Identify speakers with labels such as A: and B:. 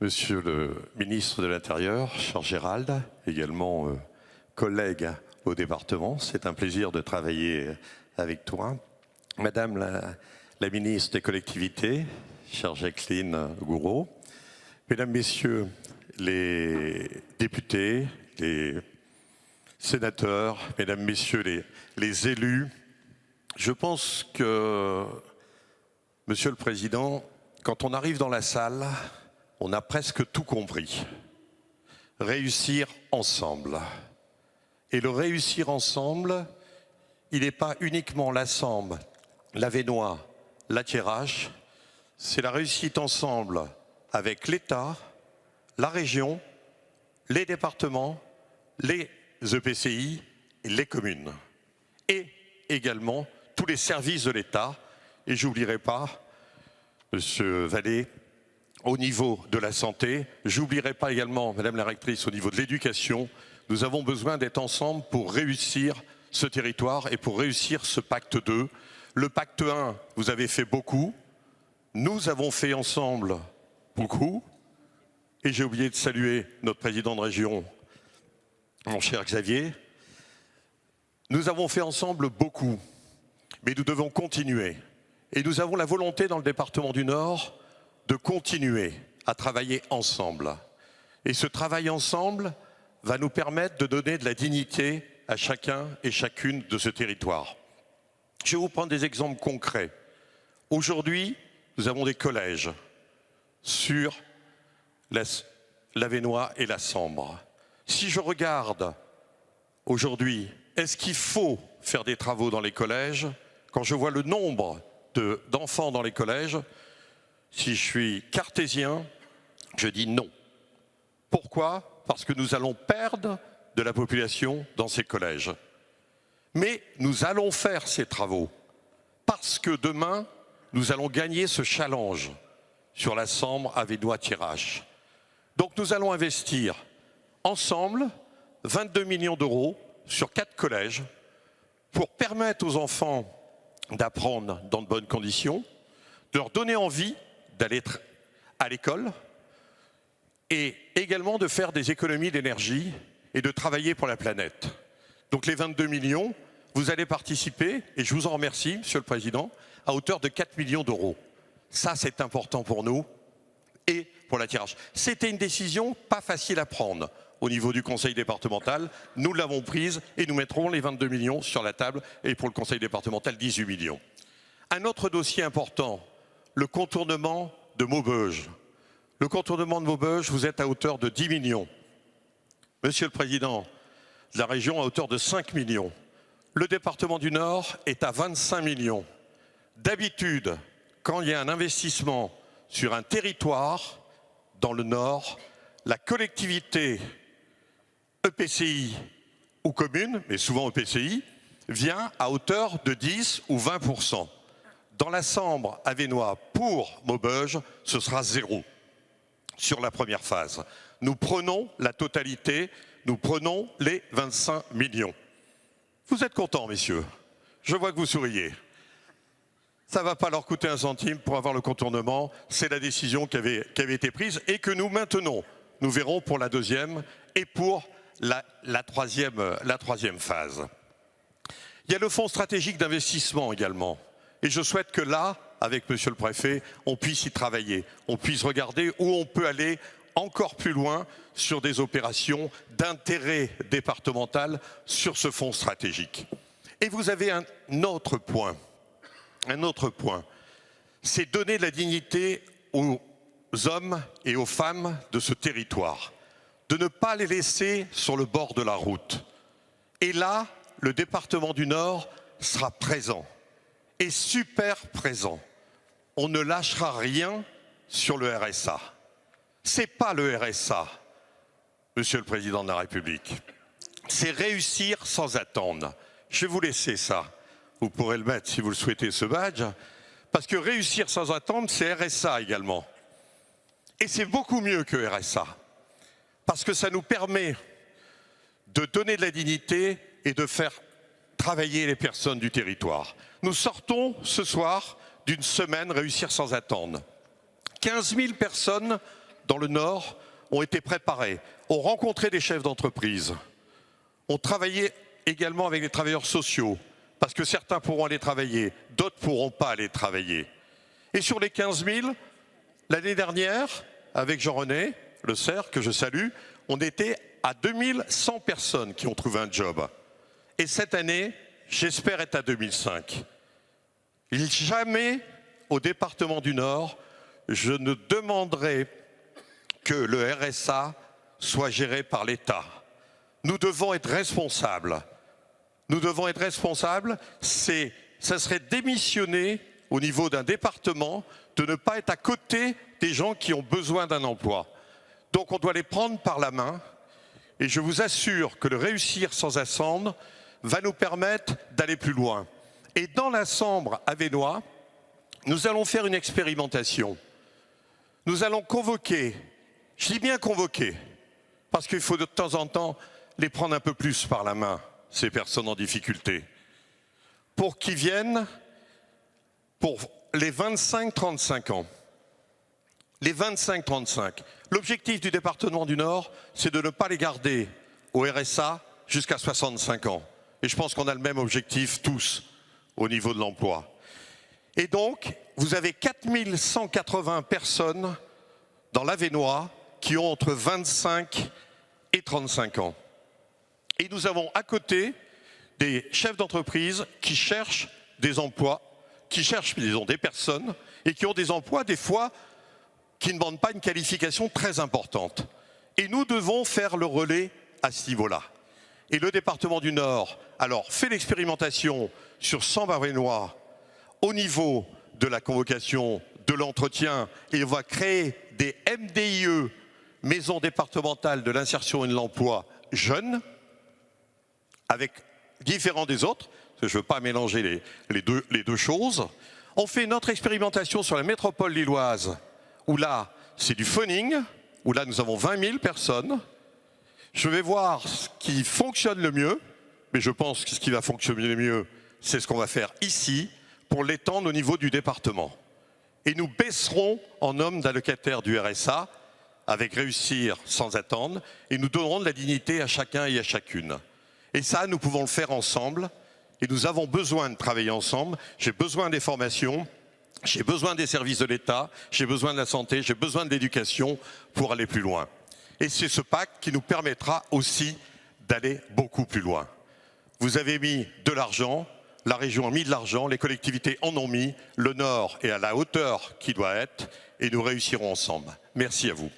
A: Monsieur le ministre de l'Intérieur, cher Gérald, également collègue au département, c'est un plaisir de travailler avec toi. Madame la ministre des collectivités, chère Jacqueline Gourault, mesdames, messieurs les députés, les sénateurs, mesdames, messieurs les élus, je pense que, Monsieur le Président, quand on arrive dans la salle, on a presque tout compris. Réussir ensemble. Et le réussir ensemble, il n'est pas uniquement l'Assemble, l'Avesnois, la Thiérache, c'est la réussite ensemble avec l'État, la région, les départements, les EPCI et les communes. Et également tous les services de l'État. Et je n'oublierai pas, Monsieur Vallée, au niveau de la santé, j'oublierai pas également, Madame la rectrice, au niveau de l'éducation, nous avons besoin d'être ensemble pour réussir ce territoire et pour réussir ce pacte 2. Le pacte 1, vous avez fait beaucoup, nous avons fait ensemble beaucoup, et j'ai oublié de saluer notre président de région, mon cher Xavier. Nous avons fait ensemble beaucoup, mais nous devons continuer. Et nous avons la volonté dans le département du Nord de continuer à travailler ensemble. Et ce travail ensemble va nous permettre de donner de la dignité à chacun et chacune de ce territoire. Je vais vous prendre des exemples concrets. Aujourd'hui, nous avons des collèges sur l'Avesnois et la Sambre. Si je regarde aujourd'hui, est-ce qu'il faut faire des travaux dans les collèges? Quand je vois le nombre d'enfants dans les collèges, si je suis cartésien, je dis non. Pourquoi? Parce que nous allons perdre de la population dans ces collèges. Mais nous allons faire ces travaux parce que demain, nous allons gagner ce challenge sur la Sambre, Avesnois, Thiérache. Donc nous allons investir ensemble 22 millions d'euros sur 4 collèges pour permettre aux enfants d'apprendre dans de bonnes conditions, de leur donner envie d'aller à l'école et également de faire des économies d'énergie et de travailler pour la planète. Donc les 22 millions, vous allez participer, et je vous en remercie, Monsieur le Président, à hauteur de 4 millions d'euros. Ça, c'est important pour nous et pour la Thiérache. C'était une décision pas facile à prendre au niveau du conseil départemental. Nous l'avons prise et nous mettrons les 22 millions sur la table et pour le conseil départemental, 18 millions. Un autre dossier important, le contournement de Maubeuge. Le contournement de Maubeuge, vous êtes à hauteur de 10 millions. Monsieur le Président de la région, à hauteur de 5 millions. Le département du Nord est à 25 millions. D'habitude, quand il y a un investissement sur un territoire dans le Nord, la collectivité EPCI ou commune, mais souvent EPCI, vient à hauteur de 10 ou 20%. Dans la Sambre Avesnois pour Maubeuge, ce sera 0 sur la première phase. Nous prenons la totalité, nous prenons les 25 millions. Vous êtes contents, messieurs? Je vois que vous souriez. Ça ne va pas leur coûter un centime pour avoir le contournement. C'est la décision qui avait été prise et que nous maintenons. Nous verrons pour la deuxième et pour la troisième phase. Il y a le fonds stratégique d'investissement également. Et je souhaite que là, avec Monsieur le Préfet, on puisse y travailler. On puisse regarder où on peut aller encore plus loin sur des opérations d'intérêt départemental sur ce fonds stratégique. Et vous avez un autre point, c'est donner de la dignité aux hommes et aux femmes de ce territoire, de ne pas les laisser sur le bord de la route. Et là, le département du Nord sera présent, et super présent. On ne lâchera rien sur le RSA. C'est pas le RSA, Monsieur le Président de la République. C'est réussir sans attendre. Je vais vous laisser ça. Vous pourrez le mettre si vous le souhaitez, ce badge. Parce que réussir sans attendre, c'est RSA également. Et c'est beaucoup mieux que RSA. Parce que ça nous permet de donner de la dignité et de faire travailler les personnes du territoire. Nous sortons ce soir d'une semaine Réussir sans attendre. 15 000 personnes dans le Nord ont été préparés, ont rencontré des chefs d'entreprise, ont travaillé également avec les travailleurs sociaux, parce que certains pourront aller travailler, d'autres ne pourront pas aller travailler. Et sur les 15 000, l'année dernière, avec Jean-René Le Serre, que je salue, on était à 2100 personnes qui ont trouvé un job. Et cette année, j'espère être à 2005. Jamais au département du Nord, je ne demanderai que le RSA soit géré par l'État. Nous devons être responsables. Nous devons être responsables, ça serait démissionner au niveau d'un département de ne pas être à côté des gens qui ont besoin d'un emploi. Donc on doit les prendre par la main et je vous assure que le réussir sans assemble va nous permettre d'aller plus loin. Et dans la Sambre avesnois, nous allons faire une expérimentation. Nous allons convoquer, je dis bien convoquer, parce qu'il faut de temps en temps les prendre un peu plus par la main, ces personnes en difficulté, pour qu'ils viennent pour les 25-35 ans. Les 25-35. L'objectif du département du Nord, c'est de ne pas les garder au RSA jusqu'à 65 ans. Et je pense qu'on a le même objectif tous au niveau de l'emploi. Et donc, vous avez 4180 personnes dans l'Avesnois qui ont entre 25 et 35 ans. Et nous avons à côté des chefs d'entreprise qui cherchent des emplois, qui cherchent, disons, des personnes et qui ont des emplois, des fois, qui ne demandent pas une qualification très importante. Et nous devons faire le relais à ce niveau-là. Et le département du Nord, alors, fait l'expérimentation sur 100 Avesnois au niveau de la convocation, de l'entretien, et on va créer des MDIE, Maisons départementales de l'insertion et de l'emploi jeunes, avec différents des autres, parce que je ne veux pas mélanger les deux choses. On fait notre expérimentation sur la métropole lilloise, où là, c'est du phoning, où là, nous avons 20 000 personnes. Je vais voir ce qui fonctionne le mieux, mais je pense que ce qui va fonctionner le mieux, c'est ce qu'on va faire ici, pour l'étendre au niveau du département. Et nous baisserons en nombre d'allocataires du RSA, avec réussir sans attendre, et nous donnerons de la dignité à chacun et à chacune. Et ça, nous pouvons le faire ensemble, et nous avons besoin de travailler ensemble. J'ai besoin des formations, j'ai besoin des services de l'État, j'ai besoin de la santé, j'ai besoin de l'éducation pour aller plus loin. Et c'est ce pacte qui nous permettra aussi d'aller beaucoup plus loin. Vous avez mis de l'argent, la région a mis de l'argent, les collectivités en ont mis, le Nord est à la hauteur qu'il doit être, et nous réussirons ensemble. Merci à vous.